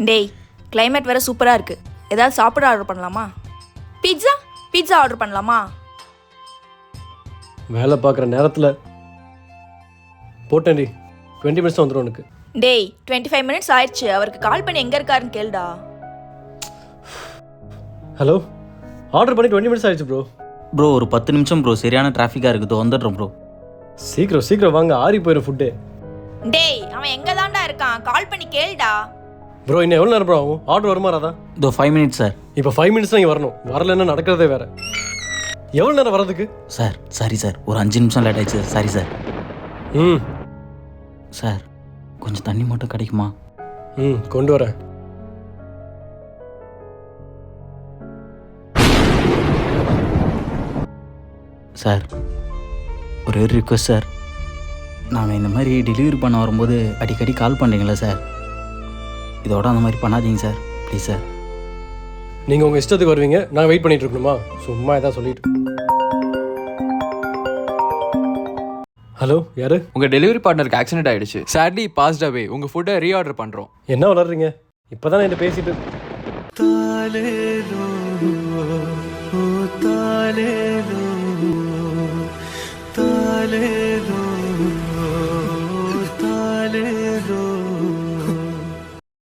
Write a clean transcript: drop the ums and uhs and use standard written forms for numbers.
டேய், கிளைமேட் வேறு சூப்பராக இருக்குது. ஏதாவது சாப்பிட ஆர்டர் பண்ணலாமா? பீட்சா பீட்சா ஆர்டர் பண்ணலாமா? வேலை பார்க்குற நேரத்தில் போட்டேன்டி. 20 மினிட்ஸ் வந்துடும் உனக்கு. டேய், 25 மினிட்ஸ் ஆயிடுச்சு. அவருக்கு கால் பண்ணி எங்கே இருக்காருன்னு கேளுடா. ஹலோ, ஆர்டர் பண்ணி 20 மினிட்ஸ் ஆயிடுச்சு ப்ரோ. ப்ரோ ஒரு 10 நிமிஷம் ப்ரோ, சரியான டிராஃபிக்காக இருக்குது, வந்துடுறோம் ப்ரோ. சீக்கிரம் வாங்க, ஆறி போயிடும் ஃபுட்டு. டேய், அவன் எங்கே தான்டா இருக்கான்? கால் பண்ணி கேளுடா. ப்ரோ இன்னும் எவ்வளோ நேரம் ப்ரோ ஆகும்? ஆர்டர் வருமா ராதா? இதோ 5 மினிட்ஸ் சார். இப்போ 5 மினிட்ஸ் தான் இங்கே வரணும். வரலன்னா நடக்கிறதே வேறு. எவ்வளோ நேரம் வரதுக்கு? சார் சாரி சார், ஒரு 5 நிமிஷம் லேட் ஆயிடுச்சு சார். Sorry sir. சார் கொஞ்சம் தண்ணி மட்டும் கிடைக்குமா? கொண்டு வரேன். சார் ஒரே ஒரு ரிக்வெஸ்ட் சார், நாங்கள் இந்த மாதிரி டெலிவரி பண்ண வரும்போது அடிக்கடி கால் பண்ணுறீங்களா சார்? இதோட அந்த மாதிரி பண்ணாதீங்க சார், ப்ளீஸ் சார். நீங்கள் உங்கள் இஷ்டத்துக்கு வருவீங்க, நாங்கள் வெயிட் பண்ணிட்டு இருக்கணுமா? சும்மா எதாவது சொல்லிட்டு. ஹலோ, யாரு? உங்கள் டெலிவரி பார்ட்னருக்கு ஆக்சிடென்ட் ஆகிடுச்சு. சேட்லி பாஸ்ட் அவே. உங்கள் ஃபுட்டை ரீஆர்டர் பண்ணுறோம். என்ன வளர்றீங்க? இப்போ தான் என்ன பேசிட்டு. தாலே